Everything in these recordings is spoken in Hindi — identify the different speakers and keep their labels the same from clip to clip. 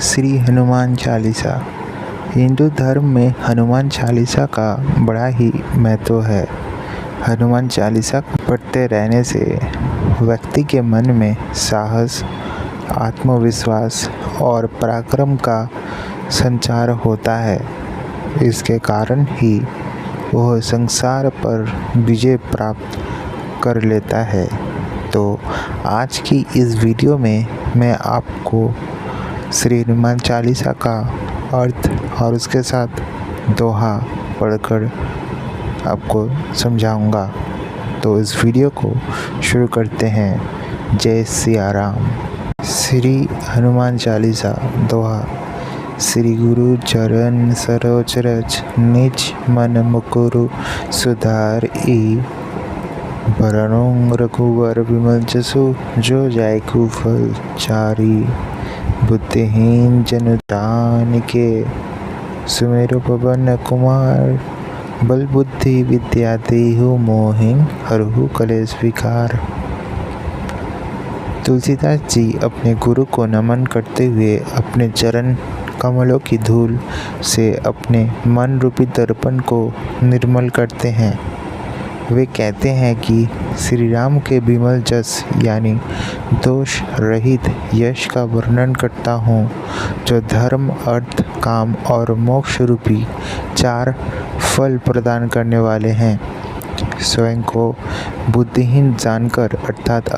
Speaker 1: श्री हनुमान चालीसा। हिंदू धर्म में हनुमान चालीसा का बड़ा ही महत्व है। हनुमान चालीसा पढ़ते रहने से व्यक्ति के मन में साहस, आत्मविश्वास और पराक्रम का संचार होता है। इसके कारण ही वह संसार पर विजय प्राप्त कर लेता है। तो आज की इस वीडियो में मैं आपको श्री हनुमान चालीसा का अर्थ और उसके साथ दोहा पढ़कर आपको समझाऊंगा। तो इस वीडियो को शुरू करते हैं। जय सिया राम। श्री हनुमान चालीसा दोहा। श्री गुरु चरण सरोज रज, निज मन मुकुरु सुधार ई। भरणों रघुवर विमल जसु, जो जायकु फल चारी। बुद्धिहीन जन जान के, सुमेरु पवन कुमार। बल बुद्धि विद्या देहु मोहि, हरहु कलेश विकार। तुलसीदास जी अपने गुरु को नमन करते हुए अपने चरण कमलों की धूल से अपने मन रूपी दर्पण को निर्मल करते हैं। वे कहते हैं कि श्री राम के विमल जस यानी दोष रहित यश का वर्णन करता हूँ, जो धर्म, अर्थ, काम और मोक्ष रूपी 4 फल प्रदान करने वाले हैं। स्वयं को बुद्धिहीन जानकर अर्थात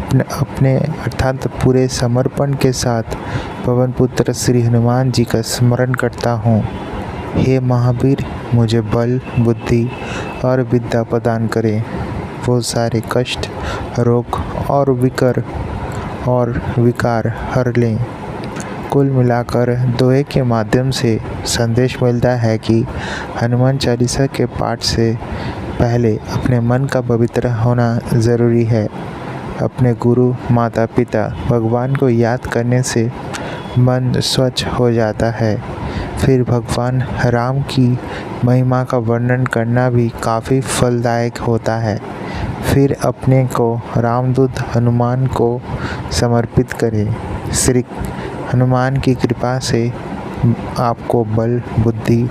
Speaker 1: अर्थात पूरे समर्पण के साथ पवन पुत्र श्री हनुमान जी का स्मरण करता हूँ। हे महावीर, मुझे बल, बुद्धि और विद्या प्रदान करें। वो सारे कष्ट, रोग और विकार हर लें। कुल मिलाकर दोहे के माध्यम से संदेश मिलता है कि हनुमान चालीसा के पाठ से पहले अपने मन का पवित्र होना ज़रूरी है। अपने गुरु, माता पिता, भगवान को याद करने से मन स्वच्छ हो जाता है। फिर भगवान राम की महिमा का वर्णन करना भी काफ़ी फलदायक होता है। फिर अपने को रामदूत हनुमान को समर्पित करें। श्री हनुमान की कृपा से आपको बल, बुद्धि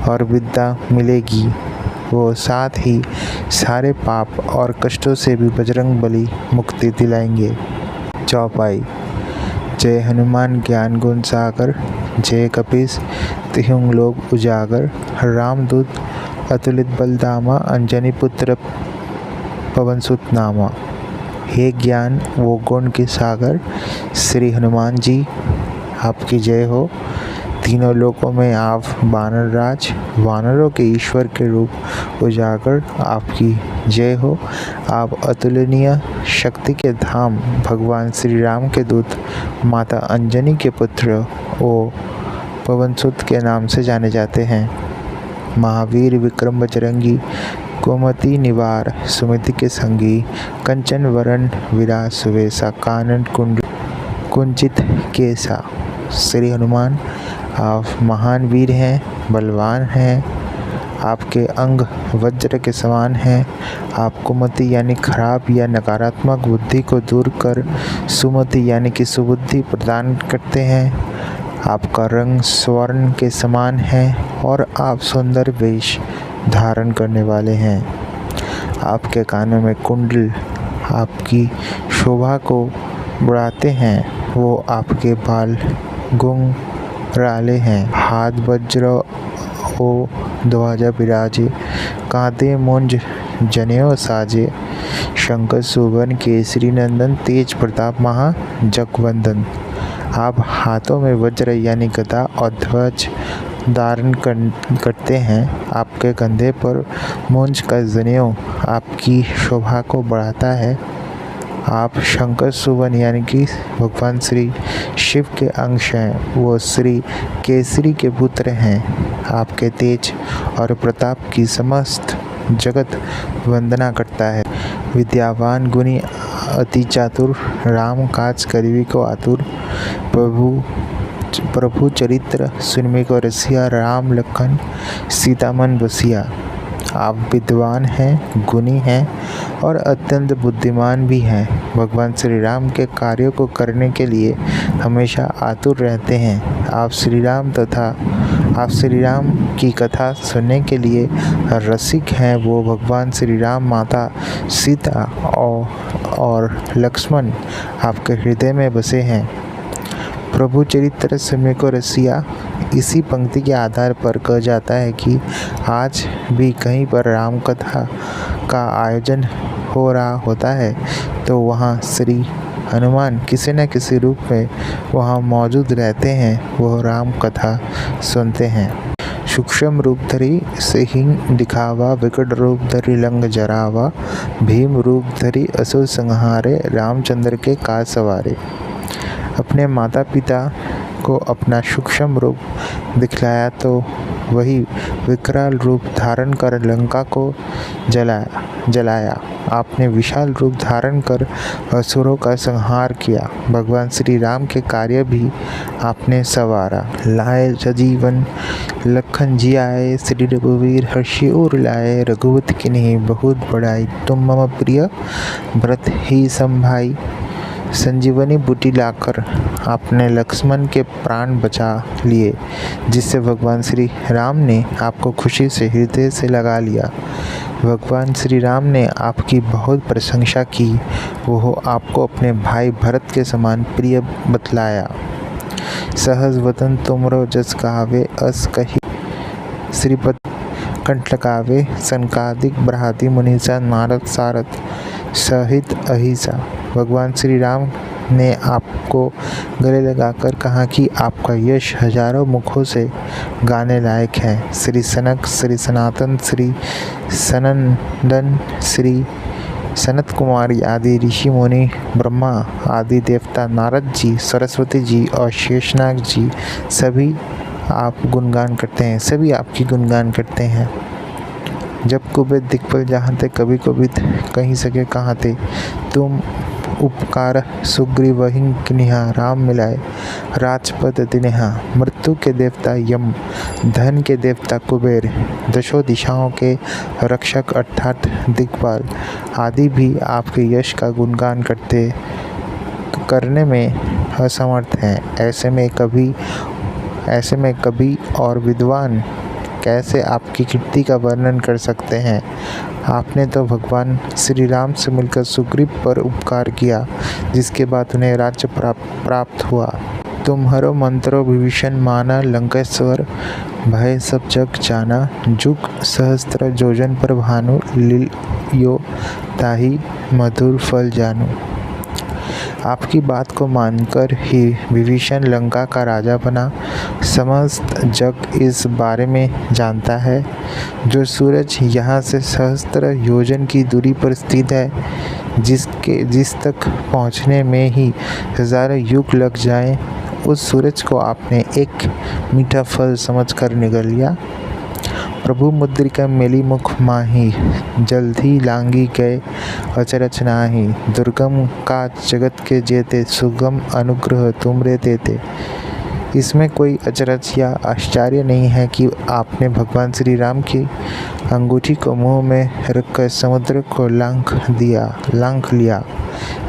Speaker 1: और विद्या मिलेगी। वो साथ ही सारे पाप और कष्टों से भी बजरंगबली मुक्ति दिलाएंगे। चौपाई। जय हनुमान ज्ञान गुण सागर, जय कपीस तिहुँ लोक उजागर। रामदूत अतुलित बलधामा, अंजनी पुत्र पवन सुत नामा। हे ज्ञान वो गुण के सागर श्री हनुमान जी, आपकी जय हो। तीनों लोकों में आप वानर राज, वानरों के ईश्वर के रूप उजागर, आपकी जय हो। आप अतुलनीय शक्ति के धाम, भगवान श्री राम के दूत, माता अंजनी के पुत्र ओ पवनसुत के नाम से जाने जाते हैं। महावीर विक्रम बजरंगी, कुमति निवार सुमति के संगी। कंचन वरण विराज सुवेशा, कानन कुंचित केसा। श्री हनुमान, आप महान वीर हैं, बलवान हैं। आपके अंग वज्र के समान हैं। आप कुमति यानी खराब या नकारात्मक बुद्धि को दूर कर सुमति यानी कि सुबुद्धि प्रदान करते हैं। आपका रंग स्वर्ण के समान है और आप सुंदर वेश धारण करने वाले हैं। आपके कानों में कुंडल आपकी शोभा को बढ़ाते हैं। वो आपके बाल घुंघराले हैं। हाथ वज्र ओ ध्वजा विराजे, कांधे मुंज जनेऊ साजे। शंकर सुवन केसरी नंदन, तेज प्रताप महा जगवंदन। आप हाथों में वज्र यानी गदा और ध्वज धारण करते हैं। आपके कंधे पर मुंज का जनेऊ आपकी शोभा को बढ़ाता है। आप शंकर सुवन यानी कि भगवान श्री शिव के अंश हैं। वो श्री केसरी के पुत्र हैं। आपके तेज और प्रताप की समस्त जगत वंदना करता है। विद्यावान गुणी अति चातुर, राम काज करिबी को आतुर। प्रभु चरित्र सुनने को रसिया, राम लखन सीता मन बसिया। आप विद्वान हैं, गुणी हैं, और अत्यंत बुद्धिमान भी हैं। भगवान श्री राम के कार्यों को करने के लिए हमेशा आतुर रहते हैं। आप श्री राम की कथा सुनने के लिए रसिक हैं। वो भगवान श्री राम, माता सीता और लक्ष्मण आपके हृदय में बसे हैं। प्रभु चरित्र समय को रसिया इसी पंक्ति के आधार पर कहा जाता है कि आज भी कहीं पर राम कथा का आयोजन हो रहा होता है तो वहाँ श्री हनुमान किसी न किसी रूप में वहाँ मौजूद रहते हैं। वह राम कथा सुनते हैं। सूक्ष्म रूप धरी सिंह दिखावा, विकट रूप धरी लंग जरावा, भीम रूप धरी असुर संहारे, रामचंद्र के काज सवारे। अपने माता पिता को अपना सूक्ष्म रूप दिखलाया तो वही विकराल रूप धारण कर लंका को जलाया। आपने विशाल रूप धारण कर असुरों का संहार किया। भगवान श्री राम के कार्य भी आपने सवारा। लाए सजीवन लखन जी आए, श्री रघुवीर हर्षि उर लाए, रघुवत किन्हीं बहुत बड़ाई, तुम मम प्रिय व्रत ही संभाई। संजीवनी बूटी लाकर आपने लक्ष्मण के प्राण बचा लिए, जिससे भगवान श्री राम ने आपको खुशी से हृदय से लगा लिया। भगवान श्री राम ने आपकी बहुत प्रशंसा की। वो आपको अपने भाई भरत के समान प्रिय बतलाया। सहज वतन तुमरो जस गावे, अस कही श्रीपद कंठ लगावे, सनकादिक बृहदि मुनीसा, नारद सारद सहित अहिसा। भगवान श्री राम ने आपको गले लगाकर कहा कि आपका यश हजारों मुखों से गाने लायक है। श्री सनक, श्री सनातन, श्री सनंदन, श्री सनत कुमारी आदि ऋषि मुनि, ब्रह्मा आदि देवता, नारद जी, सरस्वती जी और शेषनाग जी सभी आप गुणगान करते हैं, सभी आपकी गुणगान करते हैं। जब कुबेर दिक्पल जहाँ थे, कभी कहीं सके कहाँ थे, तुम उपकार सुग्रीवहिं किन्हा, राम मिलाए राजपद दिन्हा। मृत्यु के देवता यम, धन के देवता कुबेर, दशों दिशाओं के रक्षक अर्थात दिक्पाल आदि भी आपके यश का गुणगान करने में असमर्थ हैं। ऐसे में कवि और विद्वान कैसे आपकी कीर्ति का वर्णन कर सकते हैं। आपने तो भगवान श्री राम से मिलकर सुग्रीव पर उपकार किया, जिसके बाद उन्हें राज्य प्राप्त हुआ। तुम्हारो मंत्रो विभीषण माना, लंकेश्वर भय सब जग जाना। जुग सहस्त्र जोजन पर भानु, लील्यो ताहि मधुर फल जानू। आपकी बात को मानकर ही विभीषण लंका का राजा बना। समस्त जग इस बारे में जानता है। जो सूरज यहाँ से सहस्त्र योजन की दूरी पर स्थित है, जिस तक पहुँचने में ही हजारों युग लग जाएं, उस सूरज को आपने एक मीठा फल समझकर निगल लिया। प्रभु मुद्रिका मेली मुख माही, जल्दी लांगी गए अचरज नाही। दुर्गम का जगत के जेते, सुगम अनुग्रह तुमरे देते। इसमें कोई अचरज या आश्चर्य नहीं है कि आपने भगवान श्री राम की अंगूठी को मुंह में रखकर समुद्र को लांघ लिया।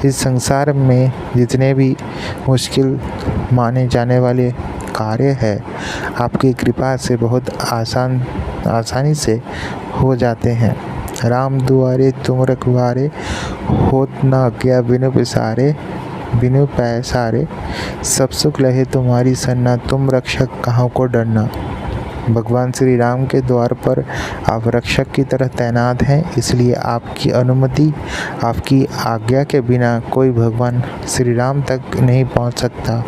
Speaker 1: इस संसार में जितने भी मुश्किल माने जाने वाले कार्य है, आपकी कृपा से बहुत आसानी से हो जाते हैं। राम दुआरे तुम रखवारे, होत न गया बिनु पैसारे। सब सुख लहे तुम्हारी सन्ना, तुम रक्षक कहाँ को डरना। भगवान श्री राम के द्वार पर आप रक्षक की तरह तैनात हैं, इसलिए आपकी अनुमति, आपकी आज्ञा के बिना कोई भगवान श्री राम तक नहीं पहुंच सकता।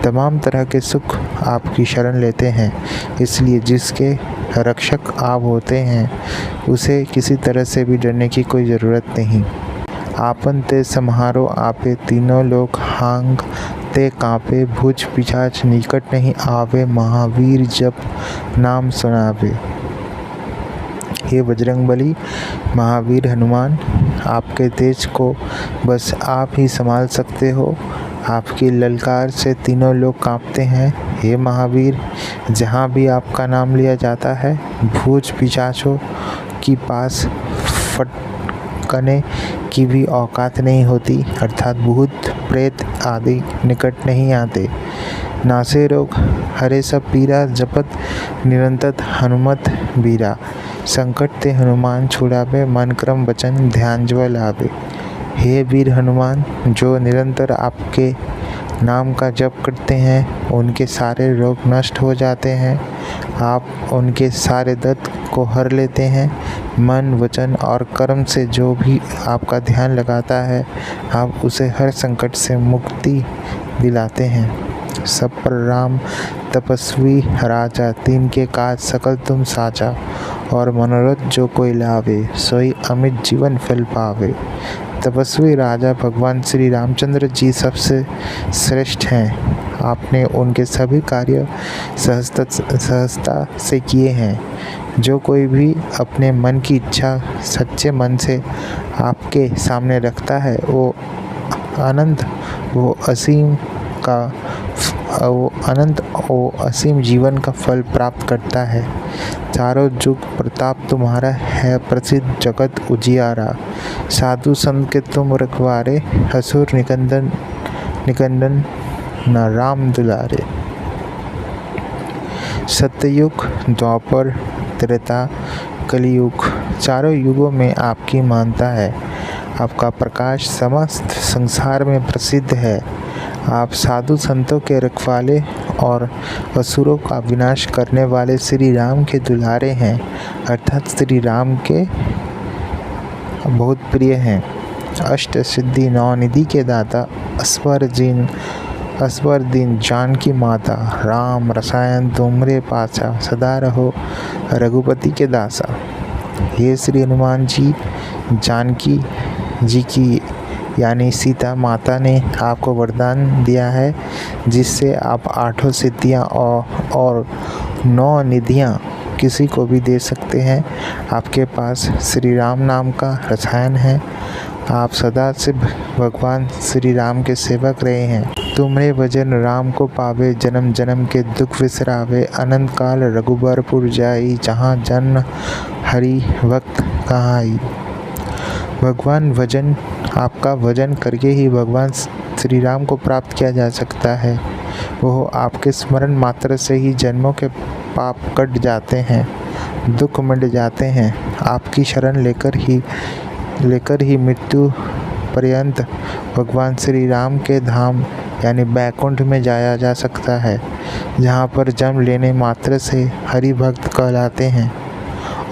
Speaker 1: तमाम तरह के सुख आपकी शरण लेते हैं, इसलिए जिसके रक्षक आप होते हैं उसे किसी तरह से भी डरने की कोई ज़रूरत नहीं। आपन ते सम्हारो आपे, तीनों लोग हांग ते कांपे। भुज पिशाच निकट नहीं आवे, महावीर जब नाम सुनावे। हे बजरंगबली, महावीर हनुमान, आपके तेज को बस आप ही संभाल सकते हो। आपकी ललकार से तीनों लोग कांपते हैं। हे महावीर, जहाँ भी आपका नाम लिया जाता है, भूत पिशाचों की पास करने की भी औकात नहीं होती, अर्थात भूत प्रेत आदि निकट नहीं आते। नासे रोग हरे सब पीरा, जपत निरंतर हनुमत बीरा। संकट ते हनुमान छुड़ावे, मन क्रम वचन ध्यान ज्व लावे। हे वीर हनुमान, जो निरंतर आपके नाम का जप करते हैं उनके सारे रोग नष्ट हो जाते हैं। आप उनके सारे दर्द को हर लेते हैं। मन वचन और कर्म से जो भी आपका ध्यान लगाता है, आप उसे हर संकट से मुक्ति दिलाते हैं। सब पर राम तपस्वी राजा, तीन के काज सकल तुम साजा। और मनोरथ जो कोई लावे, सोई अमित जीवन फल पावे। तपस्वी राजा भगवान श्री रामचंद्र जी सबसे श्रेष्ठ हैं। आपने उनके सभी कार्य सहजता से किए हैं। जो कोई भी अपने मन की इच्छा सच्चे मन से आपके सामने रखता है, वो असीम जीवन का फल प्राप्त करता है। चारों जुग प्रताप तुम्हारा है प्रसिद्ध, जगत उजियारा। साधु संत के तुम रखवारे, असुर निकंदन न राम दुलारे। सत्ययुग द्वापर त्रेता कलियुग, चारों युगों में आपकी मानता है। आपका प्रकाश समस्त संसार में प्रसिद्ध है। आप साधु संतों के रखवाले और असुरों का विनाश करने वाले श्री राम के दुलारे हैं, अर्थात श्री राम के बहुत प्रिय हैं। अष्ट सिद्धि नौ निधि के दाता, अस्वर दीन जानकी माता। राम रसायन तुमरे पासा, सदा रहो रघुपति के दासा। हे श्री हनुमान जी, जानकी जी की यानी सीता माता ने आपको वरदान दिया है, जिससे आप 8 सिद्धियाँ और 9 निधियाँ किसी को भी दे सकते हैं। आपके पास श्री राम नाम का रसायन है। आप सदा से भगवान श्री राम के सेवक रहे हैं। तुम्हारे भजन राम को पावे, जन्म जन्म के दुख विसरावे। अनंत काल रघुबरपुर जाई, जहाँ जन्म हरि भक्त कहाई। भगवान भजन, आपका भजन करके ही भगवान श्री राम को प्राप्त किया जा सकता है। वो आपके स्मरण मात्र से ही जन्मों के पाप कट जाते हैं, दुख मिट जाते हैं। आपकी शरण लेकर ही मृत्यु पर्यंत भगवान श्री राम के धाम यानी बैकुंठ में जाया जा सकता है, जहाँ पर जन्म लेने मात्र से हरि भक्त कहलाते हैं।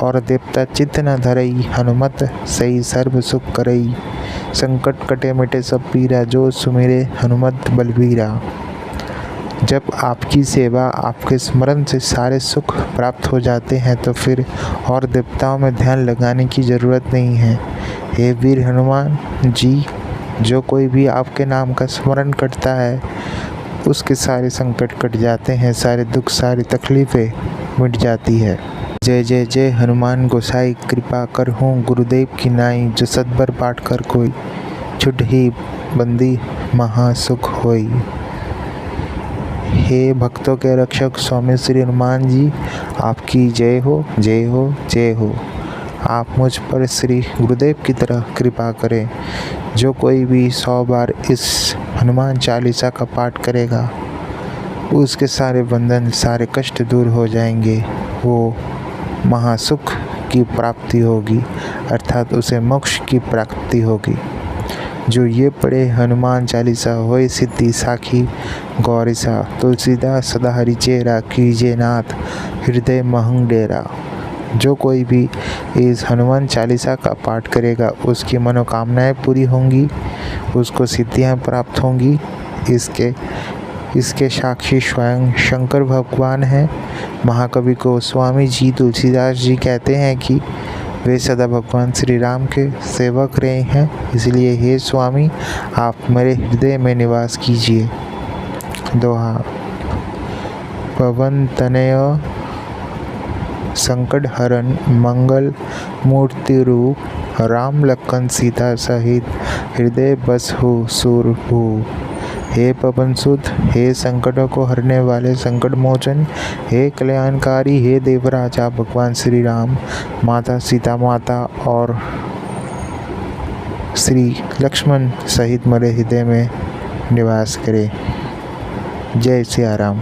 Speaker 1: और देवता चित्त न धरई, हनुमत सही सर्व सुख करई। संकट कटे मिटे सब पीरा, जो सुमिरे हनुमत बलबीरा। जब आपकी सेवा, आपके स्मरण से सारे सुख प्राप्त हो जाते हैं, तो फिर और देवताओं में ध्यान लगाने की ज़रूरत नहीं है। हे वीर हनुमान जी, जो कोई भी आपके नाम का स्मरण करता है, उसके सारे संकट कट जाते हैं, सारे दुख सारी तकलीफ़ें मिट जाती है। जय जय जय हनुमान गोसाई, कृपा कर हूँ गुरुदेव की नाई। जो सतबर पाठ कर कोई, छुट ही बंदी महासुख होई। हे भक्तों के रक्षक स्वामी श्री हनुमान जी, आपकी जय हो जय हो जय हो। आप मुझ पर श्री गुरुदेव की तरह कृपा करें। जो कोई भी 100 बार इस हनुमान चालीसा का पाठ करेगा, उसके सारे बंधन सारे कष्ट दूर हो जाएंगे। वो महासुख की प्राप्ति होगी, अर्थात उसे मोक्ष की प्राप्ति होगी। जो ये पढ़े हनुमान चालीसा, होए सिद्धि साखी गौरीसा। तुलसीदास सदा हरि चेरा, कीजे नाथ हृदय महंग डेरा। जो कोई भी इस हनुमान चालीसा का पाठ करेगा, उसकी मनोकामनाएं पूरी होंगी, उसको सिद्धियां प्राप्त होंगी। इसके साक्षी स्वयं शंकर भगवान हैं। महाकवि को स्वामी जी तुलसीदास जी कहते हैं कि वे सदा भगवान श्री राम के सेवक रहे हैं, इसलिए हे स्वामी, आप मेरे हृदय में निवास कीजिए। दोहा। पवन तनय संकट हरण, मंगल मूर्ति रूप। राम लखन सीता सहित, हृदय बस हो सूरभूप। हे पवन सुत, हे संकटों को हरने वाले संकट मोचन, हे कल्याणकारी, हे देवराजा भगवान श्री राम, माता सीता माता और श्री लक्ष्मण सहित मेरे हृदय में निवास करे। जय सिया राम।